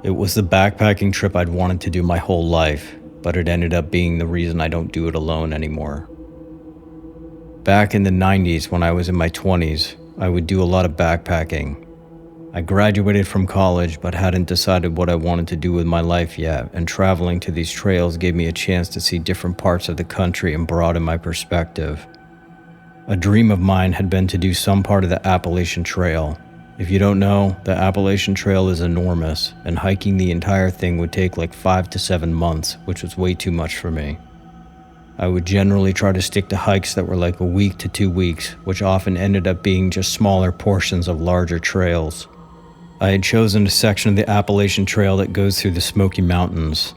It was the backpacking trip I'd wanted to do my whole life, but it ended up being the reason I don't do it alone anymore. Back in the 90s, when I was in my 20s, I would do a lot of backpacking. I graduated from college but hadn't decided what I wanted to do with my life yet, and traveling to these trails gave me a chance to see different parts of the country and broaden my perspective. A dream of mine had been to do some part of the Appalachian Trail. If you don't know, the Appalachian Trail is enormous, and hiking the entire thing would take like 5 to 7 months, which was way too much for me. I would generally try to stick to hikes that were like a week to 2 weeks, which often ended up being just smaller portions of larger trails. I had chosen a section of the Appalachian Trail that goes through the Smoky Mountains.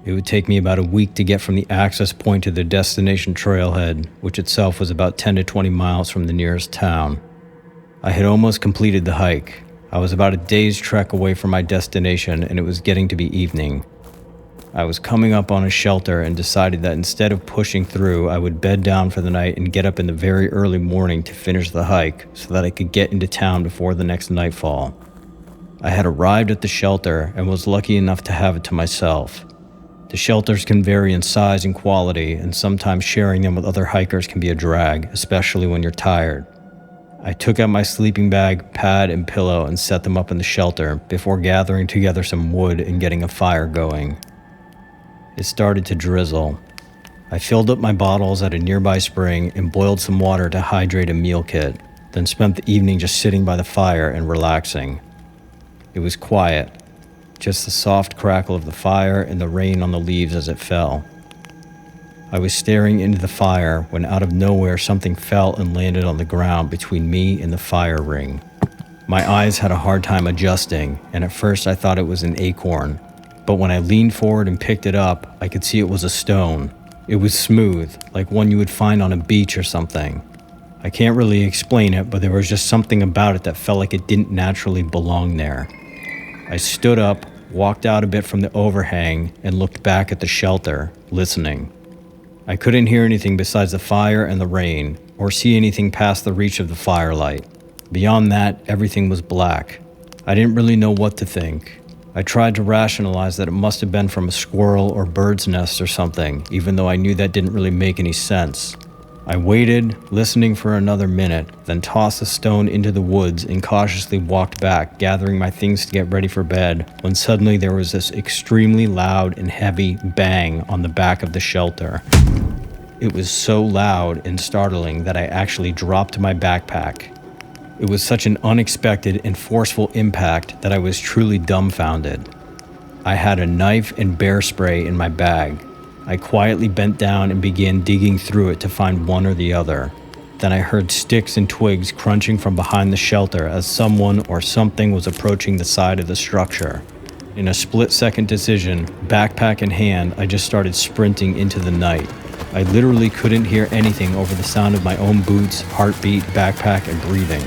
It would take me about a week to get from the access point to the destination trailhead, which itself was about 10 to 20 miles from the nearest town. I had almost completed the hike. I was about a day's trek away from my destination, and it was getting to be evening. I was coming up on a shelter and decided that instead of pushing through, I would bed down for the night and get up in the very early morning to finish the hike so that I could get into town before the next nightfall. I had arrived at the shelter and was lucky enough to have it to myself. The shelters can vary in size and quality, and sometimes sharing them with other hikers can be a drag, especially when you're tired. I took out my sleeping bag, pad, and pillow and set them up in the shelter before gathering together some wood and getting a fire going. It started to drizzle. I filled up my bottles at a nearby spring and boiled some water to hydrate a meal kit, then spent the evening just sitting by the fire and relaxing. It was quiet, just the soft crackle of the fire and the rain on the leaves as it fell. I was staring into the fire when out of nowhere something fell and landed on the ground between me and the fire ring. My eyes had a hard time adjusting, and at first I thought it was an acorn. But when I leaned forward and picked it up, I could see it was a stone. It was smooth, like one you would find on a beach or something. I can't really explain it, but there was just something about it that felt like it didn't naturally belong there. I stood up, walked out a bit from the overhang, and looked back at the shelter, listening. I couldn't hear anything besides the fire and the rain, or see anything past the reach of the firelight. Beyond that, everything was black. I didn't really know what to think. I tried to rationalize that it must have been from a squirrel or bird's nest or something, even though I knew that didn't really make any sense. I waited, listening for another minute, then tossed the stone into the woods and cautiously walked back, gathering my things to get ready for bed, when suddenly there was this extremely loud and heavy bang on the back of the shelter. It was so loud and startling that I actually dropped my backpack. It was such an unexpected and forceful impact that I was truly dumbfounded. I had a knife and bear spray in my bag. I quietly bent down and began digging through it to find one or the other. Then I heard sticks and twigs crunching from behind the shelter as someone or something was approaching the side of the structure. In a split-second decision, backpack in hand, I just started sprinting into the night. I literally couldn't hear anything over the sound of my own boots, heartbeat, backpack, and breathing.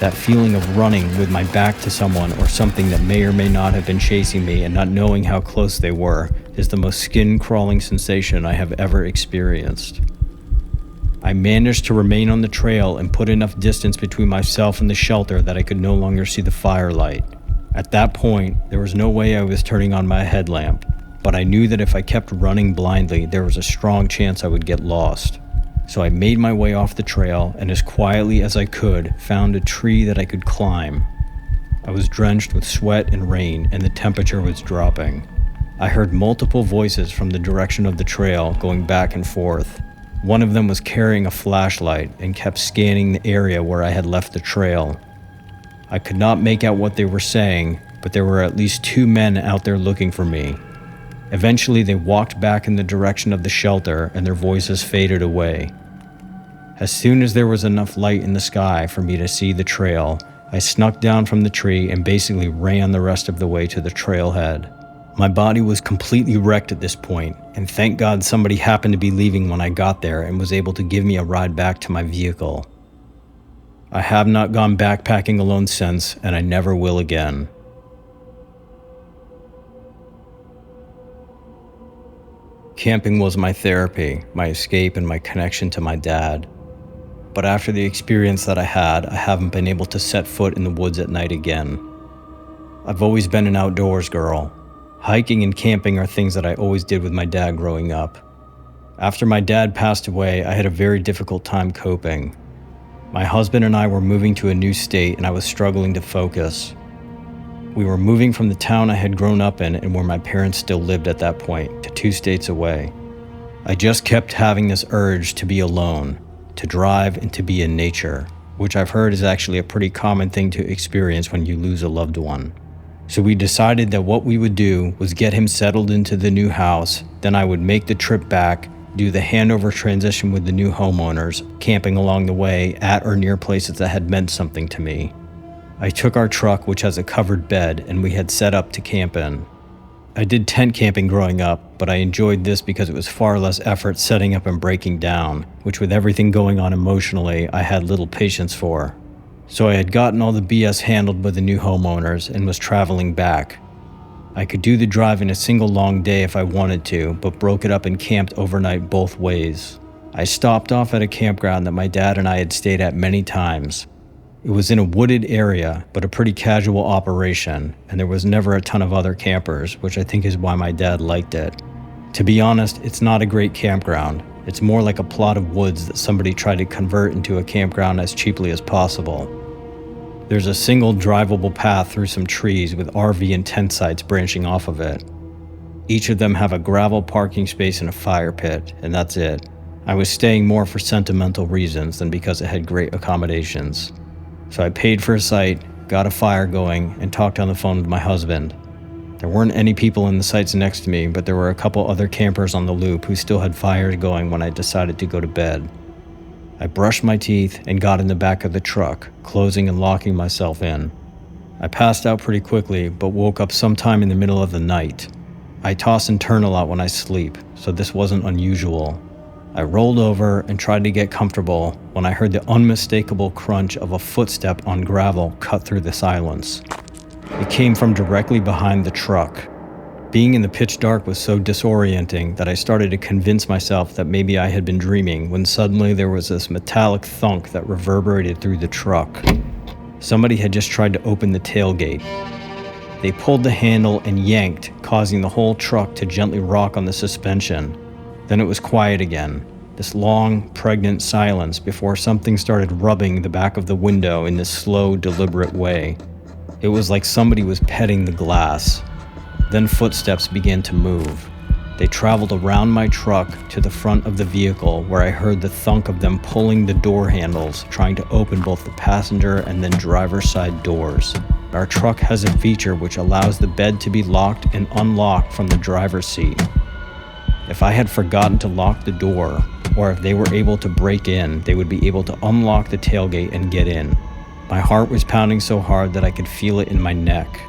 That feeling of running with my back to someone or something that may or may not have been chasing me and not knowing how close they were is the most skin-crawling sensation I have ever experienced. I managed to remain on the trail and put enough distance between myself and the shelter that I could no longer see the firelight. At that point, there was no way I was turning on my headlamp, but I knew that if I kept running blindly, there was a strong chance I would get lost. So I made my way off the trail and as quietly as I could, found a tree that I could climb. I was drenched with sweat and rain, and the temperature was dropping. I heard multiple voices from the direction of the trail going back and forth. One of them was carrying a flashlight and kept scanning the area where I had left the trail. I could not make out what they were saying, but there were at least 2 men out there looking for me. Eventually, they walked back in the direction of the shelter and their voices faded away. As soon as there was enough light in the sky for me to see the trail, I snuck down from the tree and basically ran the rest of the way to the trailhead. My body was completely wrecked at this point, and thank God somebody happened to be leaving when I got there and was able to give me a ride back to my vehicle. I have not gone backpacking alone since, and I never will again. Camping was my therapy, my escape, and my connection to my dad. But after the experience that I had, I haven't been able to set foot in the woods at night again. I've always been an outdoors girl. Hiking and camping are things that I always did with my dad growing up. After my dad passed away, I had a very difficult time coping. My husband and I were moving to a new state and I was struggling to focus. We were moving from the town I had grown up in and where my parents still lived at that point to 2 states away. I just kept having this urge to be alone, to drive and to be in nature, which I've heard is actually a pretty common thing to experience when you lose a loved one. So we decided that what we would do was get him settled into the new house, then I would make the trip back, do the handover transition with the new homeowners, camping along the way at or near places that had meant something to me. I took our truck, which has a covered bed, and we had set up to camp in. I did tent camping growing up, but I enjoyed this because it was far less effort setting up and breaking down, which with everything going on emotionally, I had little patience for. So I had gotten all the BS handled with the new homeowners and was traveling back. I could do the drive in a single long day if I wanted to, but broke it up and camped overnight both ways. I stopped off at a campground that my dad and I had stayed at many times. It was in a wooded area, but a pretty casual operation, and there was never a ton of other campers, which I think is why my dad liked it. To be honest, it's not a great campground. It's more like a plot of woods that somebody tried to convert into a campground as cheaply as possible. There's a single drivable path through some trees with RV and tent sites branching off of it. Each of them have a gravel parking space and a fire pit, and that's it. I was staying more for sentimental reasons than because it had great accommodations. So I paid for a site, got a fire going, and talked on the phone with my husband. There weren't any people in the sites next to me, but there were a couple other campers on the loop who still had fires going when I decided to go to bed. I brushed my teeth and got in the back of the truck, closing and locking myself in. I passed out pretty quickly, but woke up sometime in the middle of the night. I toss and turn a lot when I sleep, so this wasn't unusual. I rolled over and tried to get comfortable when I heard the unmistakable crunch of a footstep on gravel cut through the silence. It came from directly behind the truck. Being in the pitch dark was so disorienting that I started to convince myself that maybe I had been dreaming when suddenly there was this metallic thunk that reverberated through the truck. Somebody had just tried to open the tailgate. They pulled the handle and yanked, causing the whole truck to gently rock on the suspension. Then it was quiet again, this long, pregnant silence before something started rubbing the back of the window in this slow, deliberate way. It was like somebody was petting the glass. Then footsteps began to move. They traveled around my truck to the front of the vehicle where I heard the thunk of them pulling the door handles, trying to open both the passenger and then driver's side doors. Our truck has a feature which allows the bed to be locked and unlocked from the driver's seat. If I had forgotten to lock the door, or if they were able to break in, they would be able to unlock the tailgate and get in. My heart was pounding so hard that I could feel it in my neck.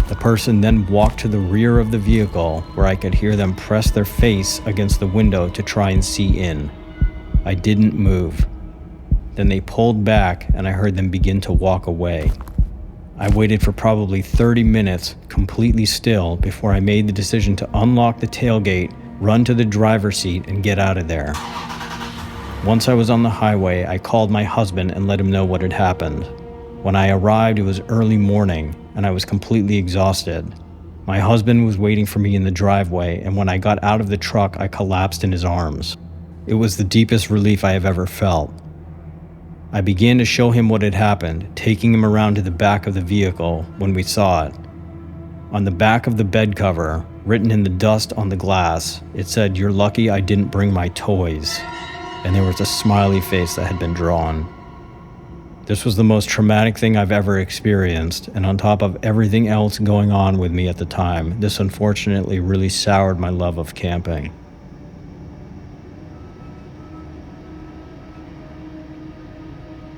The person then walked to the rear of the vehicle where I could hear them press their face against the window to try and see in. I didn't move. Then they pulled back and I heard them begin to walk away. I waited for probably 30 minutes, completely still, before I made the decision to unlock the tailgate, run to the driver's seat, and get out of there. Once I was on the highway, I called my husband and let him know what had happened. When I arrived, it was early morning, and I was completely exhausted. My husband was waiting for me in the driveway, and when I got out of the truck, I collapsed in his arms. It was the deepest relief I have ever felt. I began to show him what had happened, taking him around to the back of the vehicle when we saw it. On the back of the bed cover, written in the dust on the glass, it said, "You're lucky I didn't bring my toys." And there was a smiley face that had been drawn. This was the most traumatic thing I've ever experienced, and on top of everything else going on with me at the time, this unfortunately really soured my love of camping.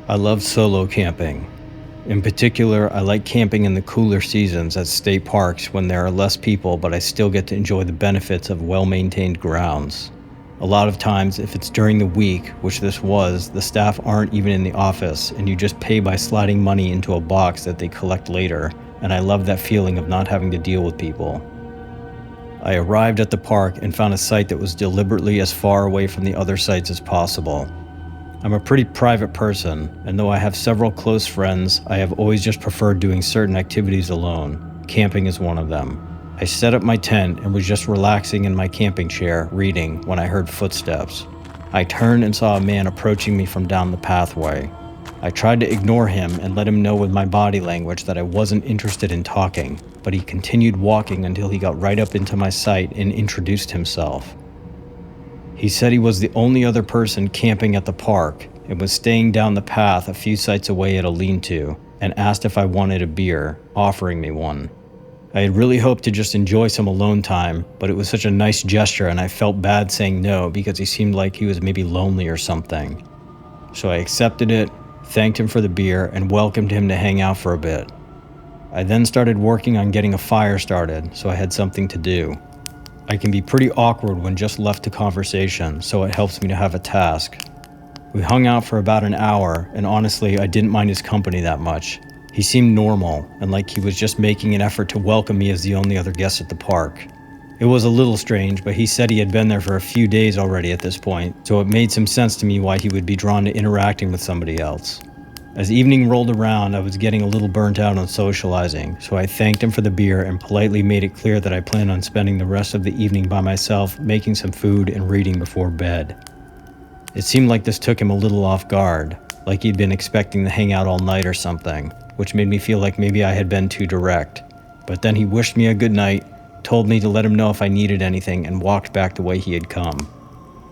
I love solo camping. In particular, I like camping in the cooler seasons at state parks when there are less people, but I still get to enjoy the benefits of well-maintained grounds. A lot of times, if it's during the week, which this was, the staff aren't even in the office, and you just pay by sliding money into a box that they collect later, and I love that feeling of not having to deal with people. I arrived at the park and found a site that was deliberately as far away from the other sites as possible. I'm a pretty private person, and though I have several close friends, I have always just preferred doing certain activities alone. Camping is one of them. I set up my tent and was just relaxing in my camping chair, reading, when I heard footsteps. I turned and saw a man approaching me from down the pathway. I tried to ignore him and let him know with my body language that I wasn't interested in talking, but he continued walking until he got right up into my sight and introduced himself. He said he was the only other person camping at the park and was staying down the path a few sites away at a lean-to, and asked if I wanted a beer, offering me one. I had really hoped to just enjoy some alone time, but it was such a nice gesture and I felt bad saying no because he seemed like he was maybe lonely or something. So I accepted it, thanked him for the beer, and welcomed him to hang out for a bit. I then started working on getting a fire started, so I had something to do. I can be pretty awkward when just left to conversation, so it helps me to have a task. We hung out for about an hour, and honestly, I didn't mind his company that much. He seemed normal, and like he was just making an effort to welcome me as the only other guest at the park. It was a little strange, but he said he had been there for a few days already at this point, so it made some sense to me why he would be drawn to interacting with somebody else. As evening rolled around, I was getting a little burnt out on socializing, so I thanked him for the beer and politely made it clear that I planned on spending the rest of the evening by myself, making some food and reading before bed. It seemed like this took him a little off guard, like he'd been expecting to hang out all night or something, which made me feel like maybe I had been too direct. But then he wished me a good night, told me to let him know if I needed anything, and walked back the way he had come.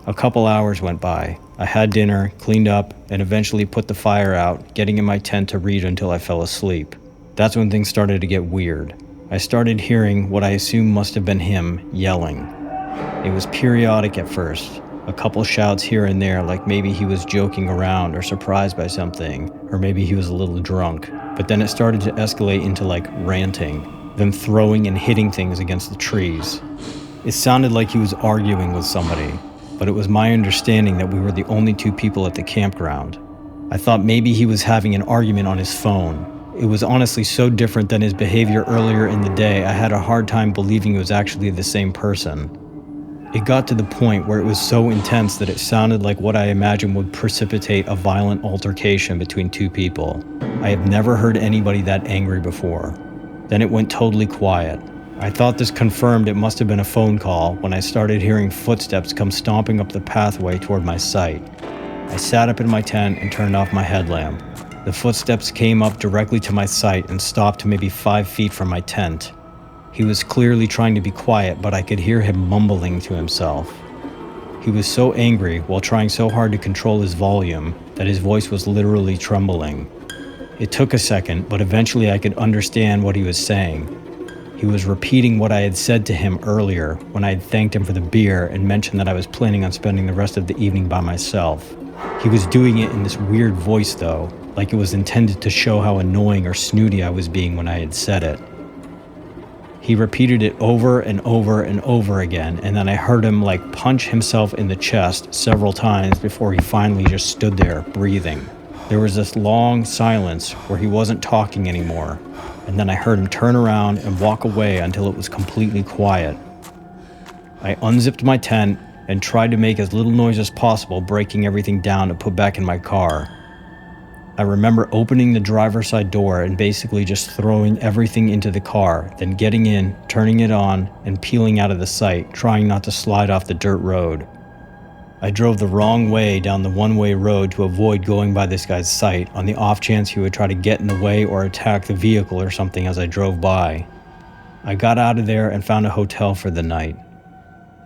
A couple hours went by. I had dinner, cleaned up, and eventually put the fire out, getting in my tent to read until I fell asleep. That's when things started to get weird. I started hearing what I assume must have been him yelling. It was periodic at first, a couple shouts here and there, like maybe he was joking around or surprised by something, or maybe he was a little drunk. But then it started to escalate into like ranting, then throwing and hitting things against the trees. It sounded like he was arguing with somebody, but it was my understanding that we were the only two people at the campground. I thought maybe he was having an argument on his phone. It was honestly so different than his behavior earlier in the day, I had a hard time believing it was actually the same person. It got to the point where it was so intense that it sounded like what I imagined would precipitate a violent altercation between two people. I have never heard anybody that angry before. Then it went totally quiet. I thought this confirmed it must have been a phone call when I started hearing footsteps come stomping up the pathway toward my site. I sat up in my tent and turned off my headlamp. The footsteps came up directly to my site and stopped maybe 5 feet from my tent. He was clearly trying to be quiet, but I could hear him mumbling to himself. He was so angry while trying so hard to control his volume that his voice was literally trembling. It took a second, but eventually I could understand what he was saying. He was repeating what I had said to him earlier when I had thanked him for the beer and mentioned that I was planning on spending the rest of the evening by myself. He was doing it in this weird voice though, like it was intended to show how annoying or snooty I was being when I had said it. He repeated it over and over and over again, and then I heard him like punch himself in the chest several times before he finally just stood there breathing. There was this long silence where he wasn't talking anymore, and then I heard him turn around and walk away until it was completely quiet. I unzipped my tent and tried to make as little noise as possible, breaking everything down to put back in my car. I remember opening the driver's side door and basically just throwing everything into the car, then getting in, turning it on, and peeling out of the site, trying not to slide off the dirt road. I drove the wrong way down the one-way road to avoid going by this guy's site on the off chance he would try to get in the way or attack the vehicle or something as I drove by. I got out of there and found a hotel for the night.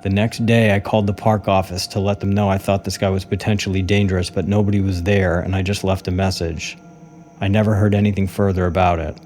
The next day I called the park office to let them know I thought this guy was potentially dangerous, but nobody was there and I just left a message. I never heard anything further about it.